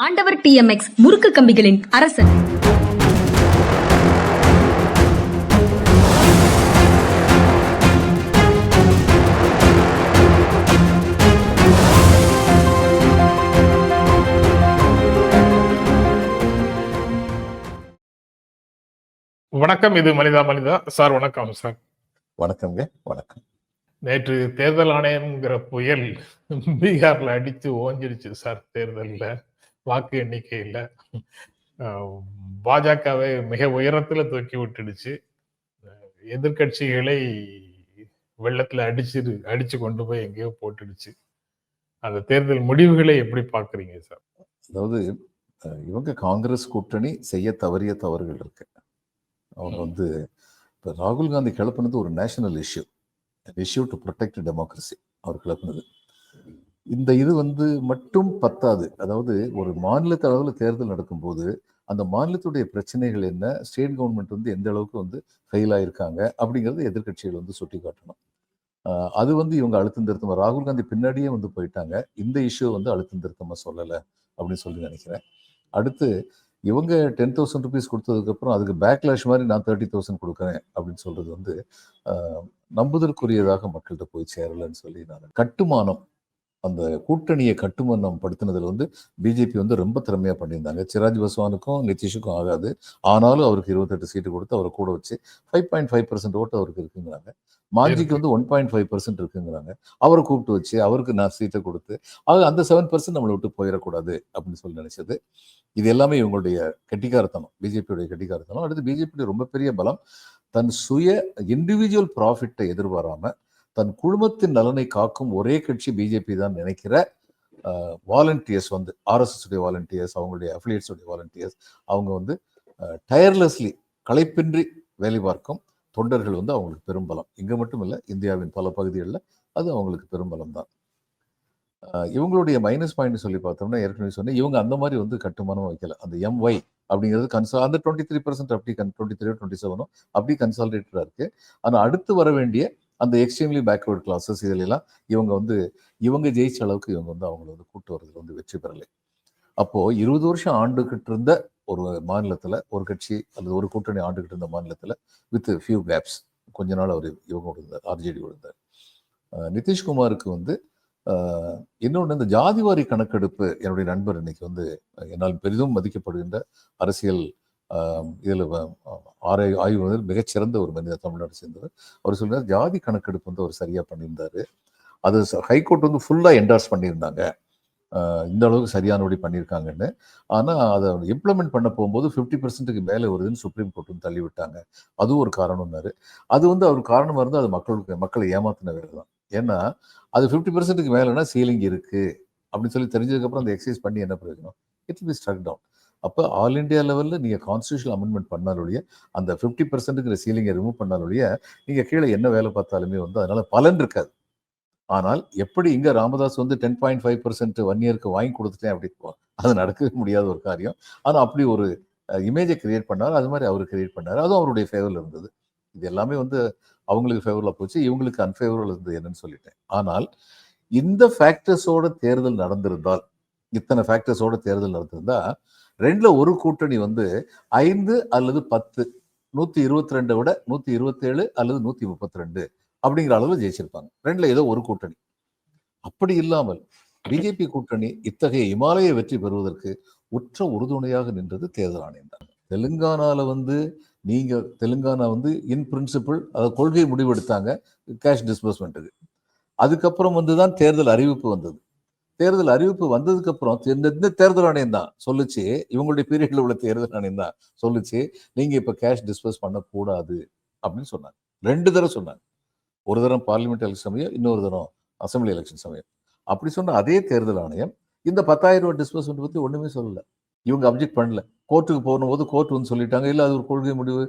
ஆண்டவர் TMX முறுக்கு கம்பிகளின் அரசன். வணக்கம். இது மனிதா சார். வணக்கம் சார். வணக்கம்ங்க. வணக்கம். நேற்று தேர்தல் ஆணையம்ங்கிற புயல் பீகார்ல அடிச்சு ஓஞ்சிருச்சு சார். தேர்தல்ல வாக்கு எண்ணிக்கையில பாஜகவை மிக உயரத்துல தூக்கி விட்டுடுச்சு. எதிர்கட்சிகளை வெள்ளத்துல அடிச்சு கொண்டு போய் எங்கேயோ போட்டுடுச்சு. அந்த தேர்தல் முடிவுகளை எப்படி பாக்குறீங்க சார்? அதாவது இவங்க காங்கிரஸ் கூட்டணி செய்ய தவறிய தவறுகள் இருக்கு. அவங்க இப்போ ராகுல் காந்தி கிளப்புனது ஒரு national issue to protect democracy. அவர் கிளப்புனது இந்த இது மட்டும் பத்தாது. அதாவது ஒரு மாநிலத்து அளவில் தேர்தல் நடக்கும்போது அந்த மாநிலத்துடைய பிரச்சனைகள் என்ன, ஸ்டேட் கவர்மெண்ட் எந்த அளவுக்கு ஃபெயில் ஆயிருக்காங்க அப்படிங்கிறது எதிர்கட்சிகள் சுட்டி காட்டணும். அது இவங்க அழுத்தம் திருத்தமா, ராகுல் காந்தி பின்னாடியே போயிட்டாங்க. இந்த இஷ்யூ அழுத்தம் திருத்தமா சொல்லலை அப்படின்னு சொல்லி நினைக்கிறேன். அடுத்து இவங்க 10,000 rupees கொடுத்ததுக்கப்புறம் அதுக்கு பேக்லாஷ் மாதிரி நான் 30,000 கொடுக்குறேன் அப்படின்னு சொல்றது நம்புதற்குரியதாக மக்கள்கிட்ட போய் சேரலன்னு சொல்லி நான் கட்டுமானம், அந்த கூட்டணியை கட்டுமானம் படுத்தினதுல பிஜேபி ரொம்ப திறமையா பண்ணியிருந்தாங்க. சிராஜ் பஸ்வானுக்கும் நிதிஷுக்கும் ஆகாது. ஆனாலும் அவருக்கு 28 சீட்டு கொடுத்து அவரை கூட வச்சு 5.5% ஓட்டு அவருக்கு இருக்குங்கிறாங்க. மாஞ்சிக்கு 1.5% இருக்குங்கிறாங்க. அவரை கூப்பிட்டு வச்சு அவருக்கு நான் சீட்டை கொடுத்து அந்த 7% நம்மளை விட்டு போயிடக்கூடாது அப்படின்னு சொல்லி நினைச்சது. இது எல்லாமே இவங்களுடைய கெட்டிக்காரத்தனம், பிஜேபியுடைய கெட்டிக்காரத்தனம். அடுத்து பிஜேபியுடைய ரொம்ப பெரிய பலம், தன் சுய இண்டிவிஜுவல் ப்ராஃபிட்டை எதிர்பாராம தன் குழுமத்தின் நலனை காக்கும் ஒரே கட்சி பிஜேபி தான் நினைக்கிற வாலண்டியர்ஸ் RSS உடைய வாலண்டியர்ஸ், அவங்களுடைய அஃபிலியேட்ஸ் உடைய வாலண்டியர்ஸ், அவங்க டயர்லெஸ்லி களைப்பின்றி வேலை பார்க்கும் தொண்டர்கள் அவங்களுக்கு பெரும்பலம். இங்க மட்டும் இல்லை, இந்தியாவின் பல பகுதிகளில் அது அவங்களுக்கு பெரும்பலம் தான். இவங்களுடைய மைனஸ் பாயிண்ட் சொல்லி பார்த்தோம்னா, ஏற்கனவே சொன்னேன், இவங்க அந்த மாதிரி கட்டுமானம் வைக்கல. அந்த MY அப்படிங்கிறது அந்த 23% அப்படி 23-27 அப்படி கன்சாலிடேட்டடா இருக்கு. ஆனா அடுத்து வர வேண்டிய அந்த எக்ஸ்ட்ரீம்லி பேக்வர்ட் கிளாஸஸ் இதிலெல்லாம் இவங்க ஜெயிச்ச அளவுக்கு இவங்க அவங்களை கூட்டு வரதுல வெற்றி பெறலை. அப்போ 20 வருஷம் ஆண்டுகிட்டு இருந்த ஒரு மாநிலத்துல ஒரு கட்சி அல்லது ஒரு கூட்டணி ஆண்டுகிட்டு இருந்த மாநிலத்துல வித் ஃபியூ கேப்ஸ் கொஞ்ச நாள் அவர் இவங்க இருந்தார், RJD இருந்தார். நிதிஷ்குமாருக்கு இன்னொன்று, இந்த ஜாதிவாரி கணக்கெடுப்பு, என்னுடைய நண்பர் இன்னைக்கு என்னால் பெரிதும் மதிக்கப்படுகின்ற அரசியல் இதில் ஆய்வு மிகச்சிறந்த ஒரு மனிதர், தமிழ்நாடு சேர்ந்தவர். அவர் சொல்றாரு, ஜாதி கணக்கெடுப்பு அவர் சரியா பண்ணியிருந்தாரு. அது ஹைகோர்ட் ஃபுல்லா என்டார்ஸ் பண்ணியிருந்தாங்க, இந்த அளவுக்கு சரியானபடி பண்ணியிருக்காங்கன்னு. ஆனால் அதை இம்ப்ளிமெண்ட் பண்ண போகும்போது 50%க்கு மேலே வருதுன்னு சுப்ரீம் கோர்ட் தள்ளி விட்டாங்க. அதுவும் ஒரு காரணம்னாரு. அது அவர் காரணமாக இருந்தால் அது மக்களை ஏமாத்தின வேலை தான். ஏன்னா அது 50%க்கு மேலேனா சீலிங் இருக்கு அப்படின்னு சொல்லி தெரிஞ்சதுக்கப்புறம் அந்த எக்ஸசைஸ் பண்ணி என்ன பிரயோஜனம்? It will be struck down. அப்போ ஆல் இண்டியா லெவலில் நீங்கள் கான்ஸ்டியூஷனல் அமெண்ட்மெண்ட் பண்ணாலுடைய அந்த 50%ங்கிற சீலிங்கை ரிமூவ் பண்ணாலுடைய நீங்கள் கீழே என்ன வேலை பார்த்தாலுமே அதனால பலன் இருக்காது. ஆனால் எப்படி இங்க ராமதாஸ் 10.5% 1 இயருக்கு வாங்கி கொடுத்துட்டேன் அப்படி, அது நடக்கவே முடியாத ஒரு காரியம். ஆனா அப்படி ஒரு இமேஜை கிரியேட் பண்ணாரு. அது மாதிரி அவரு கிரியேட் பண்ணாரு. அதுவும் அவருடைய ஃபேவர்ல இருந்தது. இது எல்லாமே அவங்களுக்கு ஃபேவர்ல போச்சு, இவங்களுக்கு அன்ஃபேவரல் இருந்தது என்னன்னு சொல்லிட்டேன். ஆனால் இந்த ஃபேக்டர்ஸோட தேர்தல் நடந்திருந்தால், இத்தனை ஃபேக்டர்ஸோட தேர்தல் நடந்திருந்தா, ரெண்டுல ஒரு கூட்டணி 5 அல்லது 10, 122 விட 127 அல்லது 132 அப்படிங்கிற அளவு ஜெயிச்சிருப்பாங்க. ரெண்டுல ஏதோ ஒரு கூட்டணி. அப்படி இல்லாமல் பிஜேபி கூட்டணி இத்தகைய இமாலய வெற்றி பெறுவதற்கு உற்ற உறுதுணையாக நின்றது தேர்தல் ஆணையம் தான். தெலுங்கானால தெலுங்கானா இன் பிரின்சிபிள் கொள்கை முடிவெடுத்தாங்க கேஷ் டிஸ்பர்ஸ்மெண்ட்டுக்கு. அதுக்கப்புறம் தான் தேர்தல் அறிவிப்பு வந்தது. தேர்தல் அறிவிப்பு வந்ததுக்கு அப்புறம் இந்த தேர்தல் ஆணையம் தான் சொல்லுச்சு, இவங்களுடைய பீரியட்ல உள்ள தேர்தல் ஆணையம் தான் சொல்லுச்சு, நீங்க இப்ப கேஷ் டிஸ்பர்ஸ் பண்ணக்கூடாது அப்படின்னு சொன்னாங்க. 2 தடவை சொன்னாங்க. ஒரு தரம் பார்லிமெண்ட் எலெக்ஷன் சமயம், இன்னொரு தரம் அசம்பிளி எலெக்ஷன் சமயம். அப்படி சொன்ன அதே தேர்தல் ஆணையம் இந்த 10,000 ரூபாய் டிஸ்பர்ஸ்மெண்ட் பத்தி ஒண்ணுமே சொல்லல. இவங்க அப்ஜெக்ட் பண்ணல. கோர்ட்டுக்கு போகும்போது கோர்ட் சொல்லிட்டாங்க, இல்ல அது ஒரு கொள்கை முடிவு,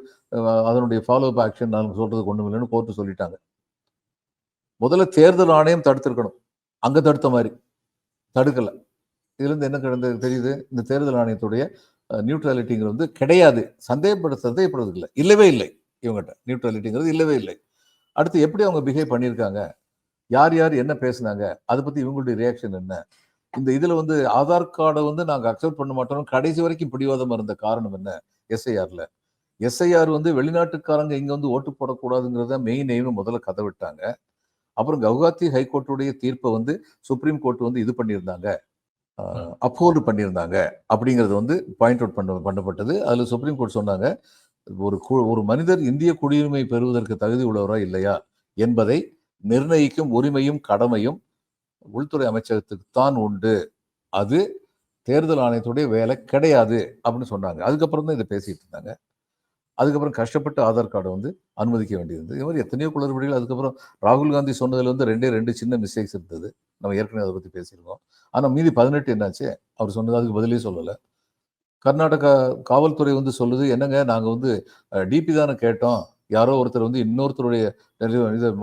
அதனுடைய ஃபாலோ அப் ஆக்ஷன் நான் சொல்றதுக்கு ஒண்ணும் இல்லைன்னு கோர்ட்டு சொல்லிட்டாங்க. முதல்ல தேர்தல் ஆணையம் தடுத்திருக்கணும், அங்க தடுத்த மாதிரி தடுக்கல. இதுல இருந்து என்ன தெரியுது? இந்த தேர்தல் ஆணையத்துடைய நியூட்ரலிட்டிங்கிறது கிடையாது. சந்தேகப்படுறது இல்லை, இல்லவே இல்லை. இவங்ககிட்ட நியூட்ரலிட்டிங்கிறது இல்லவே இல்லை. அடுத்து எப்படி அவங்க பிஹேவ் பண்ணியிருக்காங்க, யார் யார் என்ன பேசுனாங்க, அதை பத்தி இவங்களுடைய ரியாக்ஷன் என்ன, இந்த இதுல வந்து ஆதார் கார்டை வந்து நாங்க அக்செப்ட் பண்ண மாட்டோம் கடைசி வரைக்கும் பிடிவாதமா இருந்த காரணம் என்ன? எஸ்ஐஆர்ல எஸ்ஐஆர் வந்து வெளிநாட்டுக்காரங்க இங்க வந்து ஓட்டு போடக்கூடாதுங்கிறத மெயின் எய்ம் முதல்ல கதை விட்டாங்க. அப்புறம் கவுஹாத்தி ஹைகோர்ட்டுடைய தீர்ப்பை வந்து சுப்ரீம் கோர்ட் வந்து இது பண்ணியிருந்தாங்க, அப்போல்டு பண்ணியிருந்தாங்க அப்படிங்கிறது வந்து பாயிண்ட் அவுட் பண்ணப்பட்டது. அதுல சுப்ரீம் கோர்ட் சொன்னாங்க, ஒரு மனிதர் இந்திய குடியுரிமை பெறுவதற்கு தகுதி உள்ளவரா இல்லையா என்பதை நிர்ணயிக்கும் உரிமையும் கடமையும் உள்துறை அமைச்சகத்துக்கு தான் உண்டு. அது தேர்தல் ஆணையத்துடைய வேலை கிடையாது அப்படின்னு சொன்னாங்க. அதுக்கப்புறம் தான் இதை பேசிட்டு இருந்தாங்க. அதுக்கப்புறம் கஷ்டப்பட்டு ஆதார் கார்டை வந்து அனுமதிக்க வேண்டியிருந்தது. இது மாதிரி எத்தனையோ குளறுபடிகள். அதுக்கப்புறம் ராகுல் காந்தி சொன்னதுல வந்து ரெண்டு சின்ன மிஸ்டேக்ஸ் இருந்தது. நம்ம ஏற்கனவே அதை பத்தி பேசியிருக்கோம். ஆனா மீதி 18 என்னாச்சு? அவர் சொன்னது அதுக்கு பதிலே சொல்லலை. கர்நாடகா காவல்துறை வந்து சொல்லுது, என்னங்க நாங்க வந்து டிபி தானே கேட்டோம், யாரோ ஒருத்தர் வந்து இன்னொருத்தருடைய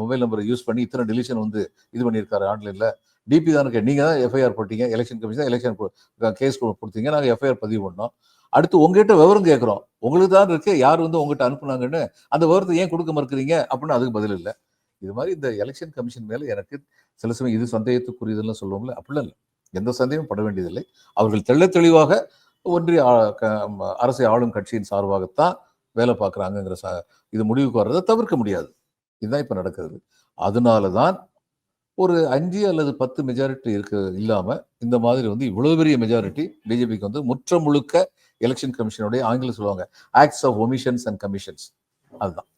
மொபைல் நம்பரை யூஸ் பண்ணி இத்தனை டெலிஷன் வந்து இது பண்ணியிருக்காரு ஆன்லைன்ல, டிபி தானே நீங்க தான் எஃப்ஐஆர் போட்டீங்க, எலெக்ஷன் கமிஷன் எலெக்ஷன் கேஸ் கொடுத்தீங்க, நாங்க எஃப்ஐஆர் பதிவு பண்ணோம். அடுத்து உங்ககிட்ட விவரம் கேட்கிறோம், உங்களுக்கு தான் இருக்கு, யார் வந்து உங்ககிட்ட அனுப்புனாங்கன்னு, அந்த விவரத்தை ஏன் கொடுக்க மறுக்கிறீங்க அப்படின்னு அதுக்கு பதில் இல்லை. இது மாதிரி இந்த எலெக்ஷன் கமிஷன் மேல எனக்கு சில சமயம் இது சந்தேகத்துக்குரியதெல்லாம் சொல்லுவோம்ல, அப்படிலாம் இல்லை, எந்த சந்தேகமும் பட வேண்டியதில்லை. அவர்கள் தெளிவாக ஒன்றிய அரசை ஆளும் கட்சியின் சார்பாகத்தான் வேலை பார்க்குறாங்கிற இது முடிவுக்கு வர்றதை தவிர்க்க முடியாது. இதுதான் இப்போ நடக்கிறது. அதனாலதான் ஒரு 5 அல்லது 10 மெஜாரிட்டி இல்லாம இந்த மாதிரி வந்து இவ்வளவு பெரிய மெஜாரிட்டி பிஜேபிக்கு வந்து முற்ற முழுக்க எலெக்ஷன் கமிஷனுடைய ஆங்கிலம் சொல்லுவாங்க acts of omissions and commissions. அதுதான்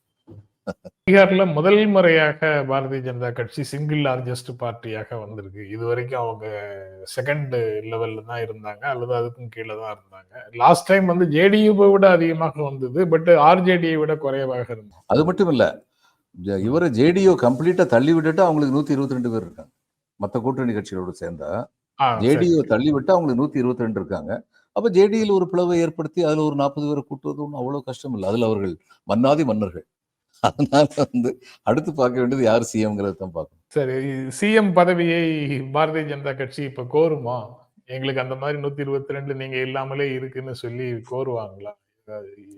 பீகார்ல முதல் முறையாக பாரதிய ஜனதா கட்சி சிங்கிள் லார்ஜஸ்ட் பார்ட்டியாக வந்திருக்கு. இது வரைக்கும் அவங்க செகண்ட் லெவல்ல தான் இருந்தாங்க, அல்லது அதுக்கும் கீழே தான் இருந்தாங்க. லாஸ்ட் டைம் வந்து ஜேடியூவை விட அதிகமாக வந்தது, பட் ஆர்ஜேடியை விட குறைவாக இருந்தது. அது மட்டும் இல்ல, இவரை ஜேடியோ கம்ப்ளீட்டா தள்ளி விட்டுட்டு அவங்களுக்கு 122 பேர் இருக்காங்க. மற்ற கூட்டணி கட்சிகளோடு சேர்ந்தா ஜேடியோ தள்ளி விட்டு அவங்களுக்கு 122 இருக்காங்க. அப்ப ஜேடியில் ஒரு பிளவை ஏற்படுத்தி அதுல ஒரு 40 பேரை கூட்டுவது ஒன்றும் அவ்வளவு கஷ்டம் இல்லை. அதுல அவர்கள் மன்னாதி மன்னர்கள். அதனால வந்து அடுத்து பார்க்க வேண்டியது யார் சிஎம்ங்கிறது தான் பார்க்கணும். சரி, சிஎம் பதவியை பாரதிய ஜனதா கட்சி இப்ப கோருமா? எங்களுக்கு அந்த மாதிரி 122 நீங்க இல்லாமலே இருக்குன்னு சொல்லி கோருவாங்களா?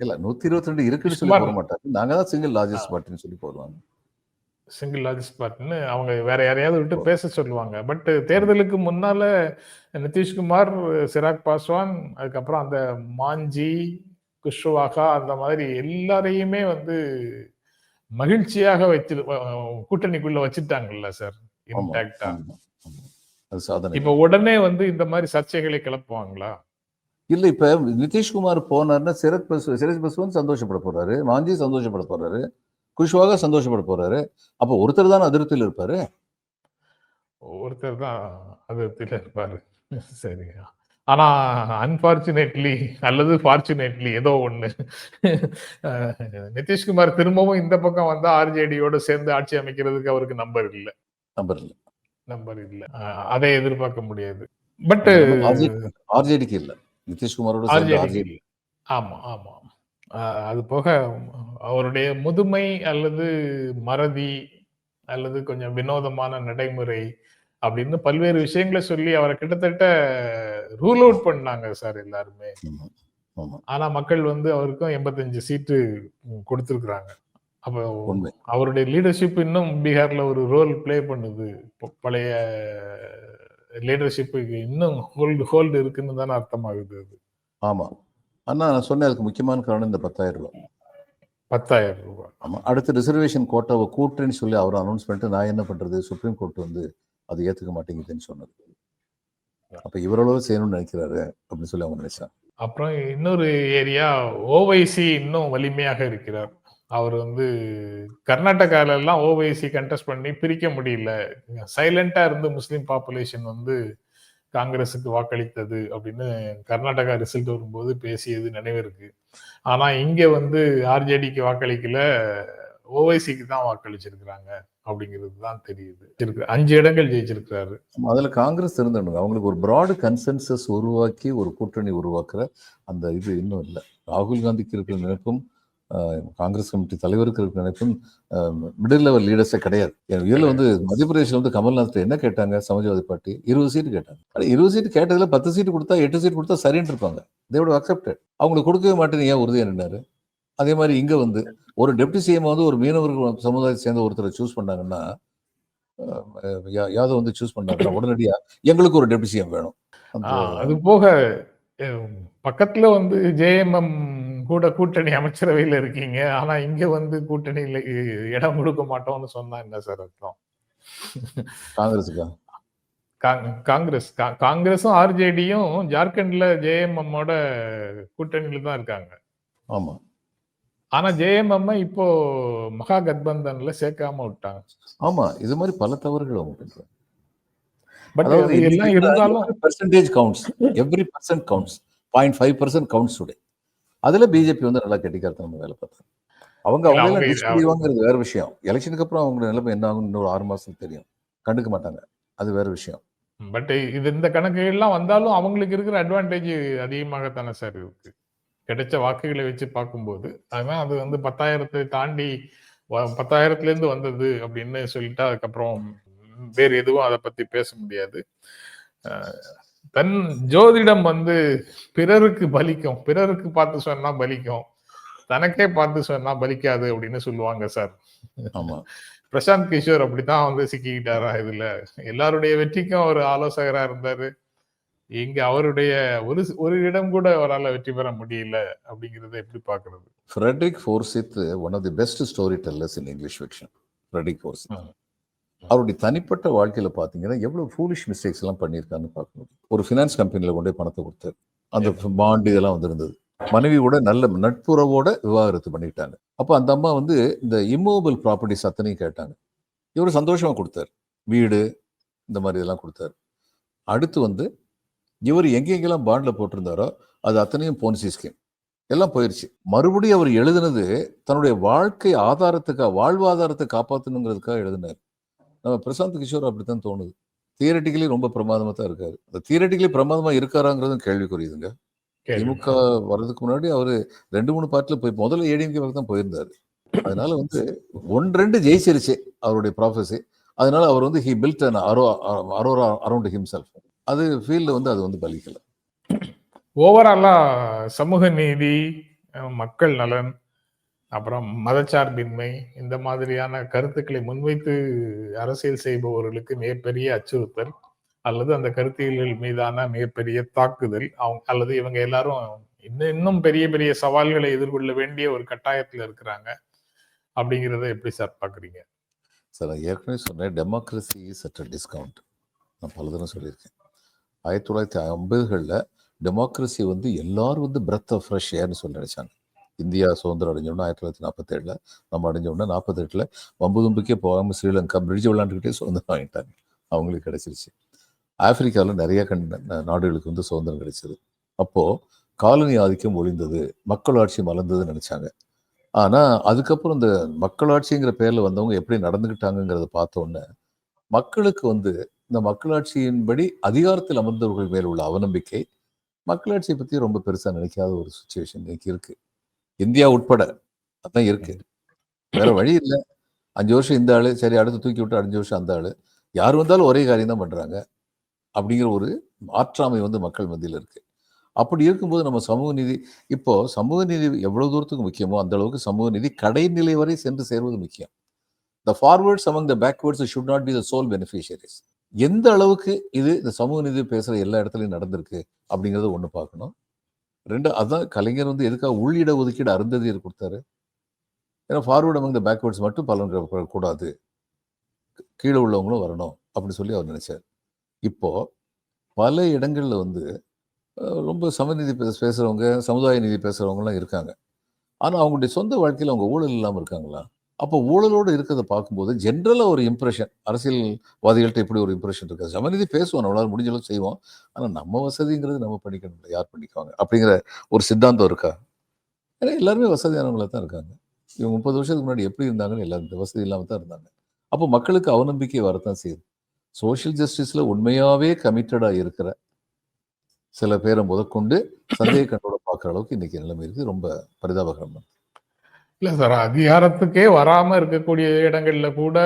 இல்ல 122 இருக்குன்னு சொல்லி போட மாட்டாங்க. நாங்க தான் சிங்கிள் லார்ஜஸ்ட் பார்ட்டின்னு சொல்லி போடுவாங்க. சிங்கிள் லார்ஜஸ்ட் பார்ட்டின்னு அவங்க வேற யாரையாவது விட்டு பேச சொல்லுவாங்க. பட் தேர்தலுக்கு முன்னால நிதிஷ்குமார், சிராக் பாஸ்வான், அதுக்கப்புறம் அந்த மாஞ்சி, குஷ்வாகா அந்த மாதிரி எல்லாரையுமே வந்து மகிழ்ச்சியாக வச்சு கூட்டணிக்குள்ள வச்சுட்டாங்கல்ல சார், இன்டாக்டா. இப்ப உடனே வந்து இந்த மாதிரி சர்ச்சைகளை கிளப்புவாங்களா? இல்ல, இப்ப நிதிஷ்குமார் போனார்னா சிராக் பாஸ்வான் சந்தோஷப்பட போறாரு, மாஞ்சி சந்தோஷப்பட போறாரு, குஷ்வாகா சந்தோஷப்பட போறாரு. அப்ப ஒருத்தர் தான் அதிருப்தியில் இருப்பாரு. ஒருத்தர் தான் அதிருப்தியில் இருப்பாரு. சரி. ஆனா அன்பார்ச்சுனேட்லி அல்லது ஃபார்ச்சுனேட்லி ஏதோ ஒண்ணு, நிதிஷ்குமார் திரும்பவும் இந்த பக்கம் வந்தா ஆர்ஜேடியோட சேர்ந்து ஆட்சி அமைக்கிறதுக்கு அவருக்கு நம்பர் இல்ல. அதை எதிர்பார்க்க முடியாது. பட் ஆர்ஜேடிக்கு இல்ல, நிதிஷ்குமாரோட ஆர்ஜேடி. ஆமா. அது போக அவருடைய முதுமை அல்லது மறதி அல்லது கொஞ்சம் வினோதமான நடைமுறை அப்படின்னு பல்வேறு விஷயங்களை சொல்லி அவரை கிட்டத்தட்ட ரூல் அவுட் பண்ணாங்க சார் எல்லாருமே. ஆனா மக்கள் வந்து அவருக்கும் 85 சீட்டு கொடுத்திருக்கிறாங்க. அப்போ அவருடைய லீடர்ஷிப் இன்னும் பீகார்ல ஒரு ரோல் பிளே பண்ணுது. பழைய லீடர்ஷிப்புக்கு இன்னும் ஹோல்டு இருக்குன்னு தானே அர்த்தமாகுது அது. ஆமா. ஆனா நான் சொன்னேன் அதுக்கு முக்கியமான காரணம் இந்த 10,000 ரூபாய். 10,000 ரூபாய். ஆமா. அடுத்து ரிசர்வேஷன் கோட்டாவை கூட்டுன்னு சொல்லி அவர் அனௌன்ஸ் பண்ணிட்டு நான் என்ன பண்றது, சுப்ரீம் கோர்ட் வந்து அது ஏத்துக்க மாட்டேங்குதுன்னு சொன்னது. அப்ப இவரோட செய்யணும்னு நினைக்கிறாரு அப்படின்னு சொல்லி அவங்க நினைச்சாங்க. அப்புறம் இன்னொரு ஏரியா ஓவைசி இன்னும் வலிமையாக இருக்கிறார். அவர் வந்து கர்நாடகால எல்லாம் ஓவைசி கண்டெஸ்ட் பண்ணி பிரிக்க முடியல. சைலண்டா இருந்து முஸ்லிம் பாப்புலேஷன் வந்து காங்கிரஸுக்கு வாக்களித்தது அப்படின்னு கர்நாடகா ரிசல்ட் வரும்போது பேசியது நினைவு இருக்கு. ஆனா இங்க வந்து ஆர்ஜேடிக்கு வாக்களிக்கல, ஓவைசிக்கு தான் வாக்களிச்சிருக்கிறாங்க அப்படிங்கிறது தான் தெரியுது. 5 இடங்கள் ஜெயிச்சிருக்கிறாரு. அதுல காங்கிரஸ் இருந்தவங்க அவங்களுக்கு ஒரு பிராட் கன்சென்சஸ் உருவாக்கி ஒரு கூட்டணி உருவாக்குற அந்த இது இன்னும் இல்லை. ராகுல் காந்திக்கு இருக்கிற நினைப்பும் காங்கிரஸ் கமிட்டி தலைவருக்கு இருக்கிற நினைப்பும் மிடில் லெவல் லீடர்ஸே கிடையாது. இதுல வந்து மத்திய பிரதேசில் வந்து கமல்நாத் என்ன கேட்டாங்க, சமாஜ்வாதி பார்ட்டி 20 சீட்டு கேட்டாங்க. 20 சீட்டு கேட்டதுல 10 சீட்டு கொடுத்தா 8 சீட்டு கொடுத்தா சரின்னு இருப்பாங்க. தேவோட அக்செப்டட். அவங்களுக்கு கொடுக்கவே மாட்டேன்னு ஏன் உறுதியா நின்னாரு? அதே மாதிரி இங்க வந்து ஒரு டெப்டி சிஎம் வந்து ஒரு மீனவர்கள் சமுதாயத்தை சேர்ந்த ஒருத்தரை சூஸ் பண்ணாங்கன்னா யாதவ் வந்து சூஸ் பண்ணாருன்னா உடனடியா எங்களுக்கு ஒரு டெப்டி சிஎம் வேணும். அந்த அது போக பக்கத்துல வந்து ஜேஎம்எம் கூட கூட்டணி அமைச்சரவையில இருக்கீங்க. ஆனா இங்க வந்து கூட்டணியில இடம் கொடுக்க மாட்டோம்னு சொன்னா என்ன சார் அர்த்தம்? காங்கிரஸுக்கா? காங்கிரஸும் ஆர்ஜேடியும் ஜார்க்கண்ட்ல ஜேஎம்எம்மோட கூட்டணியில தான் இருக்காங்க. ஆமா. ஆனா ஜேஎம்எம் இப்போ மகா கத்பந்தன்ல சேர்க்காம விட்டாங்க. ஆமா, இது மாதிரி பல தவறுகள் அவங்க பண்றாங்க. பட் அதாவது அது எல்லாம் இருந்தாலும் percentage counts, every percent counts, 0.5% counts today. அதுல பிஜேபி வந்து நல்லா கெட்டிக்காரத்தனமா வேலை பார்த்தாங்க. அவங்க இல்ல, அவங்க அவங்க டிச் முடிவாங்கிறது வேற விஷயம். எலெக்ஷனுக்கு அப்புறம் அவங்க நிலைமை என்ன ஆகும் இன்னொரு 6 மாசத்துக்கு தெரியும். கண்டுக்க மாட்டாங்க, அது வேற விஷயம். பட் இது இந்த கணக்கு எல்லாம் வந்தாலும் அவங்களுக்கு இருக்கிற அட்வான்டேஜ் அதிகமாகத்தானே சார் இருக்கு. கிடைச்ச வாக்குகளை வச்சு பார்க்கும்போது அதனால அது வந்து 10,000 தாண்டி 10,000ல இருந்து வந்தது அப்படின்னு சொல்லிட்டா அதுக்கப்புறம் வேறு எதுவும் அதை பத்தி பேச முடியாது. தன் ஜோதிடம் வந்து பிறருக்கு பலிக்கும், பிறருக்கு பார்த்து சொன்னா பலிக்கும், தனக்கே பார்த்து சொன்னா பலிக்காது அப்படின்னு சொல்லுவாங்க சார். ஆமா. பிரசாந்த் கிஷோர் அப்படித்தான் வந்து சிக்கிக்கிட்டாரா இதுல. எல்லாருடைய வெற்றிக்கும் அவர் ஆலோசகரா இருந்தாரு. இங்க அவருடைய ஒரு இடம் கூட அவரால் வெற்றி பெற முடியல அப்படிங்கறத எப்படி பாக்குறது? Frederick Forsyth one of the best story tellers in English fiction. Frederick Forsyth அவருடைய தனிப்பட்ட வாழ்க்கையில பாத்தீங்கன்னா எவ்வளவு ஃபூலிஷ் மிஸ்டேக்ஸ் எல்லாம் பண்ணியிருக்காருன்னு பார்க்க முடியும். ஒரு ஃபினான்ஸ் கம்பெனில கொண்டு போய் பணத்தை கொடுத்தாரு. அந்த பாண்ட் இதெல்லாம் வந்திருந்தது. மனைவியோட நல்ல நட்புறவோட விவாகரத்து பண்ணிட்டாங்க. அப்ப அந்த அம்மா வந்து இந்த இம்மூவபிள் ப்ராப்பர்ட்டிஸ் அத்தனையும் கேட்டாங்க. இவரு சந்தோஷமா கொடுத்தாரு. வீடு இந்த மாதிரி இதெல்லாம் கொடுத்தாரு. அடுத்து வந்து இவர் எங்கெங்கெல்லாம் பாண்ட்ல போட்டிருந்தாரோ அது அத்தனையும் போன்சி ஸ்கீம் எல்லாம் போயிருச்சு. மறுபடியும் அவர் எழுதுனது தன்னுடைய வாழ்க்கை ஆதாரத்துக்காக, வாழ்வாதாரத்தை காப்பாற்றணுங்கிறதுக்காக எழுதினார். நம்ம பிரசாந்த் கிஷோர் அப்படித்தான் தோணுது. தியரட்டிக்கலி ரொம்ப பிரமாதமா தான் இருக்காரு. அந்த தியரட்டிக்கலி பிரமாதமா இருக்காராங்கிறதும் கேள்விக்குரியுதுங்க. திமுக வர்றதுக்கு முன்னாடி அவரு 2-3 பார்ட்டில போய் முதல்ல ஏடிஎம்கே பக்கம் தான் போயிருந்தாரு. அதனால வந்து 1-2 ஜெயிச்சிருச்சு அவருடைய ப்ராஃபஸி. அதனால அவர் வந்து he build an Arora around himself. அது ஃபீல்ட்ல வந்து அது வந்து பலிக்கல. ஓவராலா சமூக நீதி, மக்கள் நலன், அப்புறம் மதச்சார்பின்மை இந்த மாதிரியான கருத்துக்களை முன்வைத்து அரசியல் செய்பவர்களுக்கு மிகப்பெரிய அச்சுறுத்தல் அல்லது அந்த கருத்தியல்கள் மீதான மிகப்பெரிய தாக்குதல் அல்லது இவங்க எல்லாரும் இன்னும் பெரிய பெரிய சவால்களை எதிர்கொள்ள வேண்டிய ஒரு கட்டாயத்துல இருக்கிறாங்க அப்படிங்கிறத எப்படி சார் பாக்குறீங்க? சார் நான் ஏற்கனவே சொன்னேன், democracy is at a discount. நான் பல தடவை சொல்லியிருக்கேன். 1950களில் டெமோக்ரஸி வந்து எல்லாரும் வந்து பிரெத் ஆஃப் ஃப்ரெஷ் ஏர்னு சொல்லி நினைச்சாங்க. இந்தியா சுதந்திரம் அடைஞ்சோம்னா 1947, நம்ம அடைஞ்சோம்னா 48 வம்புதும்புக்கே போகாமல் ஸ்ரீலங்கா பிரிட்ஜ் விளையாண்டுக்கிட்டே சுதந்திரம் வாங்கிட்டாங்க. அவங்களுக்கு கிடைச்சிருச்சு. ஆப்பிரிக்காவில் நிறைய நாடுகளுக்கு வந்து சுதந்திரம் கிடைச்சது. அப்போது காலனி ஆதிக்கம் ஒழிந்தது, மக்களாட்சி மலர்ந்ததுன்னு நினச்சாங்க. ஆனால் அதுக்கப்புறம் இந்த மக்களாட்சிங்கிற பேரில் வந்தவங்க எப்படி நடந்துக்கிட்டாங்கிறத பார்த்தோன்னே மக்களுக்கு வந்து இந்த மக்களாட்சியின்படி அதிகாரத்தில் அமர்ந்தவர்கள் மேல் உள்ள அவநம்பிக்கை மக்களாட்சியை பற்றி ரொம்ப பெருசாக நினைக்காத ஒரு சுச்சுவேஷன் இன்னைக்கு இருக்கு. இந்தியா உட்பட அதான் இருக்கு. வேற வழி இல்லை. 5 வருஷம் இந்த ஆளு, சரி அடுத்து தூக்கி விட்டு 5 வருஷம் அந்த ஆளு, யார் வந்தாலும் ஒரே காரியம் தான் பண்றாங்க அப்படிங்கிற ஒரு ஆற்றாமை வந்து மக்கள் மத்தியில் இருக்கு. அப்படி இருக்கும்போது நம்ம சமூக நீதி, இப்போ சமூக நீதி எவ்வளவு தூரத்துக்கு முக்கியமோ அந்த அளவுக்கு சமூக நீதி கடைநிலை வரை சென்று சேர்வது முக்கியம். The forwards among the backwards should not be the sole beneficiaries. எந்த அளவுக்கு இது இந்த சமூக நீதி பேசுற எல்லா இடத்துலையும் நடந்திருக்கு அப்படிங்கிறத ஒன்று பார்க்கணும். 2 அதான் கலைஞர் வந்து எதுக்காக உள்ளிட ஒதுக்கீடு அருந்ததியர் கொடுத்தாரு. ஏன்னா ஃபார்வர்ட் அமங் த பேக்வேர்ட்ஸ் மட்டும் பலன் கூடாது, கீழே உள்ளவங்களும் வரணும் அப்படின்னு சொல்லி அவர் நினைச்சார். இப்போ பல இடங்கள்ல வந்து ரொம்ப சமநீதி பேசுறவங்க, சமுதாய நீதி பேசுறவங்கலாம் இருக்காங்க. ஆனா அவங்களுடைய சொந்த வாழ்க்கையில் அவங்க ஊழல் இல்லாமல் இருக்காங்களா? அப்போ ஊழலோடு இருக்கிறத பார்க்கும்போது ஜென்ரலாக ஒரு இம்ப்ரெஷன், அரசியல்வாதிகள்கிட்ட இப்படி ஒரு இம்ப்ரெஷன் இருக்காது. சமநீதி பேசுவோம், நம்மளால முடிஞ்ச அளவுக்கு செய்வோம். ஆனால் நம்ம வசதிங்கிறது நம்ம பண்ணிக்கணும், யார் பண்ணிக்குவாங்க அப்படிங்கிற ஒரு சித்தாந்தம் இருக்கா? ஏன்னா எல்லாருமே வசதியானவங்கள தான் இருக்காங்க. இவங்க 30 வருஷத்துக்கு முன்னாடி எப்படி இருந்தாங்கன்னு எல்லாரும் வசதி இல்லாமல் தான் இருந்தாங்க. அப்போ மக்களுக்கு அவநம்பிக்கை வரத்தான் செய்யுது. சோஷியல் ஜஸ்டிஸில் உண்மையாகவே கமிட்டடாக இருக்கிற சில பேரை முதற்கொண்டு சந்தேக கண்ணோட பார்க்குற அளவுக்கு இன்னைக்கு நிலைமை இருக்குது. ரொம்ப பரிதாபகரம். இல்ல சார், அதிகாரத்துக்கே வராம இருக்கக்கூடிய இடங்கள்ல கூட,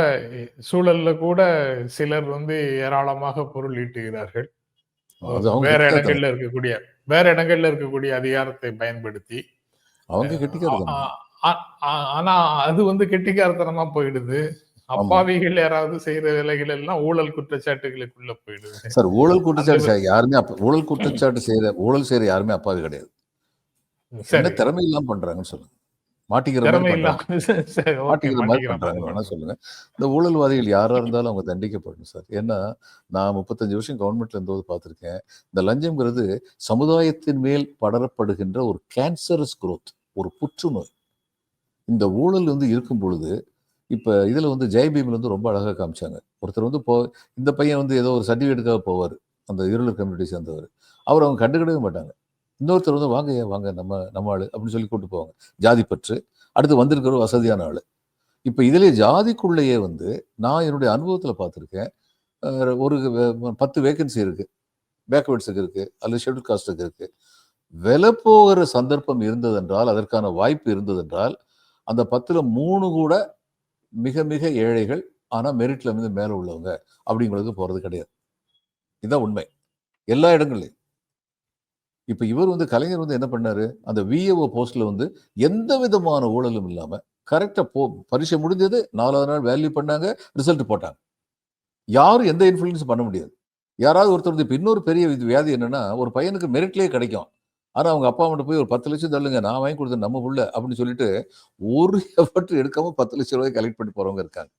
சூழல்ல கூட சிலர் வந்து ஏராளமாக பொருள் ஈட்டுகிறார்கள். வேற இடங்கள்ல இருக்கக்கூடிய அதிகாரத்தை பயன்படுத்தி அவங்க கெட்டிக்காரத்தனம். ஆனா அது வந்து கெட்டிக்காரத்தனமா போயிடுது. அப்பாவிகள் யாராவது செய்யற வேலைகள் எல்லாம் ஊழல் குற்றச்சாட்டுகளுக்குள்ள போயிடுது. சார் ஊழல் அந்த குற்றச்சாட்டு யாருமே ஊழல் குற்றச்சாட்டு ஊழல் செய்யற யாருமே அப்பாவி கிடையாது. என்ன சரி, திறமை இல்லாம பண்றாங்கன்னு சொல்லுங்க. மாட்டிக்கிற மாதிரி திறமை பண்றாங்க. இல்லாம சரி, ஓகே, மாட்டிக்கிற மாதிரி மாட்டிக்கிற மாதிரி பண்றாங்கன்னு வேணா பண்றாங்க. சொல்லுங்க. இந்த ஊழல்வாதிகள் யாரா இருந்தாலும் அவங்க தண்டிக்கப்படணும் சார். ஏன்னா நான் 35 வருஷம் கவர்மெண்ட்ல இருந்தபோது பார்த்திருக்கேன். இந்த லஞ்சம்ங்கிறது சமுதாயத்தின் மேல் படரப்படுகின்ற ஒரு கேன்சரஸ் குரோத், ஒரு புற்றுநோய். இந்த ஊழல் வந்து இருக்கும் பொழுது இப்ப இதுல வந்து ஜெயபீம்ல வந்து ரொம்ப அழகா காமிச்சாங்க. ஒருத்தர் வந்து இந்த பையன் வந்து ஏதோ ஒரு சர்டிஃபிகேட்டுக்காக போவாரு. அந்த இருளர் கம்யூனிட்டி சேர்ந்தவர். அவர அவங்க கண்டுக்கிடவே மாட்டாங்க. இன்னொருத்தர் வந்து வாங்கய்யா வாங்க நம்ம ஆளு அப்படின்னு சொல்லி கூட்டு போவாங்க. ஜாதி பற்று. அடுத்து வந்திருக்கிற ஒரு வசதியான ஆளு. இப்ப இதிலே ஜாதிக்குள்ளேயே வந்து நான் என்னுடைய அனுபவத்துல பார்த்திருக்கேன். ஒரு 10 வேக்கன்சி இருக்கு. பேக்வேர்ட்ஸுக்கு இருக்கு. அல்லது ஷெட்யூல் காஸ்ட்டுக்கு இருக்கு. விலை போகிற சந்தர்ப்பம் இருந்ததென்றால், அதற்கான வாய்ப்பு இருந்ததென்றால், அந்த 10ல 3 கூட மிக மிக ஏழைகள். ஆனா மெரிட்ல வந்து மேல உள்ளவங்க அப்படிங்கிறது போறது கிடையாது. இதுதான் உண்மை. எல்லா இடங்கள்லயும். இப்ப இவர் வந்து கலைஞர் வந்து என்ன பண்ணாரு? அந்த விஏஓ போஸ்ட்ல வந்து எந்த விதமான ஊழலும் இல்லாம கரெக்ட்டா பரீட்சை முடிஞ்சது. 4வது நாள் வேல்யூ பண்ணாங்க. ரிசல்ட் போட்டாங்க. யாரும் எந்த இன்ஃப்ளூயன்ஸும் பண்ண முடியாது. யாராவது ஒருத்தர் வந்து இப்ப இன்னொரு பெரிய வியாதி என்னன்னா, ஒரு பையனுக்கு மெரிட்லயே கிடைக்கும். ஆனா அவங்க அப்பா அம்மாட்ட போய் ஒரு 10,00,000 தள்ளுங்க. நான் வாங்கி கொடுத்தேன் நம்ம புள்ள அப்படின்னு சொல்லிட்டு ஒரு எஃபர்ட் எடுக்காம ரூ. 10,00,000 கலெக்ட் பண்ணி போறவங்க இருக்காங்க.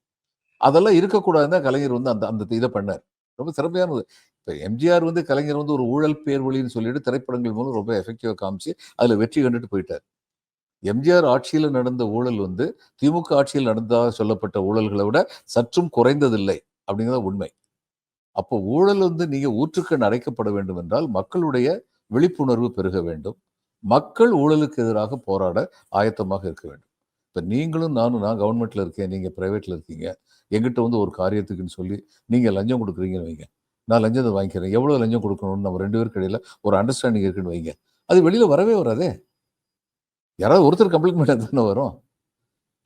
அதெல்லாம் இருக்கக்கூடாதுன்னு தான் கலைஞர் வந்து அந்த அந்த இதை பண்ணார். ரொம்ப திறமையானது. இப்ப எம்ஜிஆர் வந்து கலைஞர் வந்து ஒரு ஊழல் பேர்வழின்னு சொல்லிட்டு திரைப்படங்கள் மூலம் ரொம்ப எஃபெக்டிவா காமிச்சு அதுல வெற்றி கண்டுட்டு போயிட்டார். எம்ஜிஆர் ஆட்சியில நடந்த ஊழல் வந்து திமுக ஆட்சியில் நடந்ததாக சொல்லப்பட்ட ஊழல்களை விட சற்றும் குறைந்ததில்லை அப்படிங்கிறத உண்மை. அப்போ ஊழல் வந்து நீங்க ஊற்றுக்கண் அடைக்கப்பட வேண்டும் என்றால் மக்களுடைய விழிப்புணர்வு பெருக வேண்டும். மக்கள் ஊழலுக்கு எதிராக போராட ஆயத்தமாக இருக்க வேண்டும். இப்ப நீங்களும் நான் கவர்மெண்ட்ல இருக்கேன், நீங்க பிரைவேட்ல இருக்கீங்க. எங்கிட்ட வந்து ஒரு காரியத்துக்குன்னு சொல்லி நீங்க லஞ்சம் கொடுக்குறீங்கன்னு வைங்க. நான் லஞ்சத்தை வாங்கிக்கிறேன். எவ்வளவு லஞ்சம் கொடுக்கணும்னு நம்ம 2 பேருக்கு இடையில ஒரு அண்டர்ஸ்டாண்டிங் இருக்குன்னு வைங்க. அது வெளியில வரவே வராதே. யாராவது ஒருத்தர் கம்ப்ளைண்ட் பண்ணா தானே வரும்.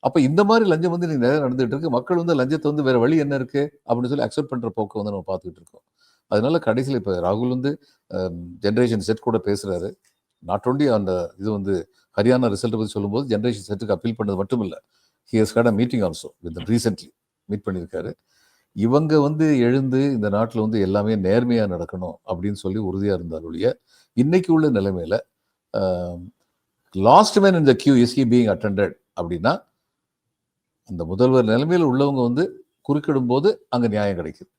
அப்ப இந்த மாதிரி லஞ்சம் வந்து நீங்க நிறைய நடந்துட்டு இருக்கு. மக்கள் வந்து லஞ்சத்தை வந்து வேற வழி என்ன இருக்கு அப்படின்னு சொல்லி அக்செப்ட் பண்ற போக்கு வந்து நம்ம பார்த்துக்கிட்டு இருக்கோம். அதனால கடைசியில் இப்ப ராகுல் வந்து ஜெனரேஷன் செட் கூட பேசுறாரு. நாட் ஒன்லி அந்த இது வந்து ஹரியானா ரிசல்ட் பத்தி சொல்லும்போது ஜெனரேஷன் செட்டுக்கு அப்பீல் பண்ணது மட்டும் இல்ல. He has had a meeting also with recently meet பண்ணியிருக்காரு. இவங்க வந்து எழுந்து இந்த நாட்டில் வந்து எல்லாமே நேர்மையா நடக்கணும் அப்படின்னு சொல்லி உறுதியா இருந்தால் ஒழிய இன்னைக்கு உள்ள நிலைமையில last man in the queue is he being attended அப்படின்னா அந்த முதல்வர் நிலைமையில் உள்ளவங்க வந்து குறுக்கிடும் போது அங்க நியாயம் கிடைக்குது.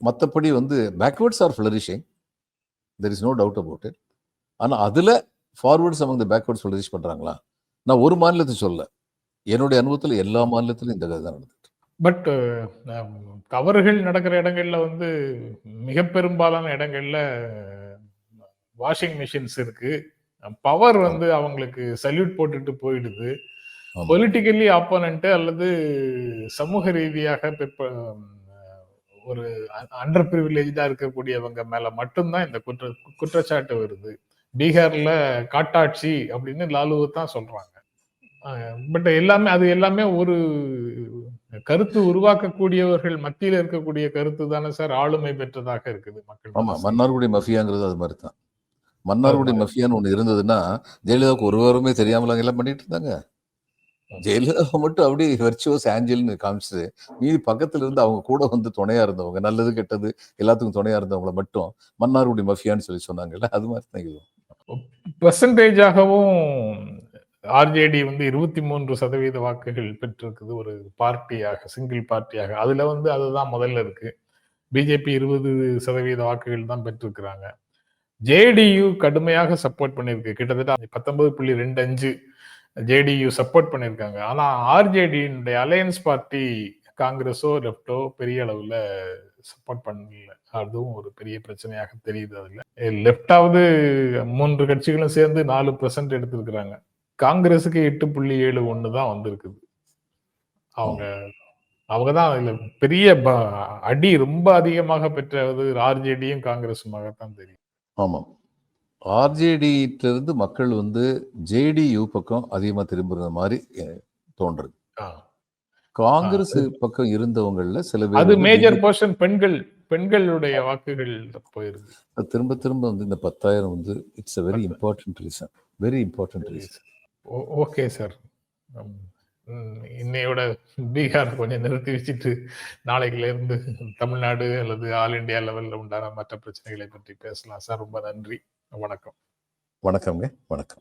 மற்றபடி வந்து backwards are flourishing, there is no doubt about it. ஆனா அதுல ஃபார்வர்ட்ஸ் அவங்க பேக்வேர்ட்ஸ் ஃபிளரிஷ் பண்றாங்களா? நான் ஒரு மாநிலத்தை சொல்ல, என்னுடைய அனுபவத்தில் எல்லா மாநிலத்திலும் இந்த கதை தான் நடந்துட்டு. பட் தவறுகள் நடக்கிற இடங்கள்ல வந்து மிக பெரும்பாலான இடங்கள்ல வாஷிங் மிஷின்ஸ் இருக்கு. பவர் வந்து அவங்களுக்கு சல்யூட் போட்டுட்டு போயிடுது. பொலிட்டிக்கலி ஆப்போனன்ட் அல்லது சமூக ரீதியாக ஒரு அண்டர் பிரிவிலேஜா இருக்கக்கூடியவங்க மேல மட்டும்தான் இந்த குற்றச்சாட்டு வருது. பீகார்ல காட்டாட்சி அப்படின்னு லாலுவை தான் சொல்றாங்க. பட் அது எல்லாமே ஒரு கருத்து உருவாக்கக்கூடியவர்கள் மத்தியில இருக்கக்கூடிய கருத்து தானே சார் ஆளுமை பெற்றதாக இருக்குது மக்கள். ஆமா, மன்னார்குடி மஃபியாங்கிறது அது மாதிரி தான். மன்னார்குடி மஃபியான்னு ஒண்ணு இருந்ததுன்னா ஜெயலலிதாவுக்கு ஒரு வாரமே தெரியாமல எல்லாம் பண்ணிட்டு இருந்தாங்க. ஜெயலலிதா மட்டும் அப்படியே வெர்ச்சுவஸ் ஆஞ்சல்னு காமிச்சு மீதி பக்கத்துல இருந்து அவங்க கூட வந்து துணையா இருந்தவங்க, நல்லது கெட்டது எல்லாத்துக்கும் துணையா இருந்தவங்களை மட்டும் மன்னார்குடி மஃபியான்னு சொல்லி சொன்னாங்கல்ல, அது மாதிரி தான் இதுவும். பெர்சன்டேஜாகவும் ஆர்ஜேடி வந்து 23% வாக்குகள் பெற்றிருக்குது ஒரு பார்ட்டியாக, சிங்கிள் பார்ட்டியாக. அதுல வந்து அதுதான் முதல்ல இருக்கு. பிஜேபி 20% வாக்குகள் தான் பெற்றிருக்கிறாங்க. ஜேடியு கடுமையாக சப்போர்ட் பண்ணிருக்கு. கிட்டத்தட்ட 19.25 ஜேடியு சப்போர்ட் பண்ணிருக்காங்க. ஆனா ஆர்ஜேடியினுடைய அலையன்ஸ் பார்ட்டி காங்கிரஸோ லெப்டோ பெரிய அளவுல சப்போர்ட் பண்ணல. அதுவும் ஒரு பெரிய பிரச்சனையாக தெரியுது. அதுல லெப்டாவது 3 கட்சிகளும் சேர்ந்து 4% எடுத்திருக்கிறாங்க. காங்கிரஸுக்கு 8.71 தான் வந்திருக்குது. அவங்க தான் அதுல பெரிய அடி ரொம்ப அதிகமாக பெற்றது ஆர்ஜேடியும் காங்கிரஸுமாகத்தான் தெரியும். ஆமாம், ஆர்ஜேடியிட்ட இருந்து மக்கள் வந்து ஜேடியு பக்கம் அதிகமா திரும்புற மாதிரி தோன்றுது. காங்கிரஸ் பக்கம் இருந்தவங்கள்ல சில பேர் அது மேஜர் போர்ஷன் பெண்களுடைய வாக்குகள் போயிருது. திரும்ப திரும்ப வந்து இந்த 10,000 வந்து it's a very important reason. Very important reason. Okay sir, இன்னையோட பீகார் கொஞ்சம் நிறுத்தி வச்சுட்டு நாளைக்குல இருந்து தமிழ்நாடு அல்லது ஆல் இந்தியா லெவல்ல உண்டான மற்ற பிரச்சனைகளை பற்றி பேசலாம் சார். ரொம்ப நன்றி. வணக்கம். வணக்கம்ங்க. வணக்கம்.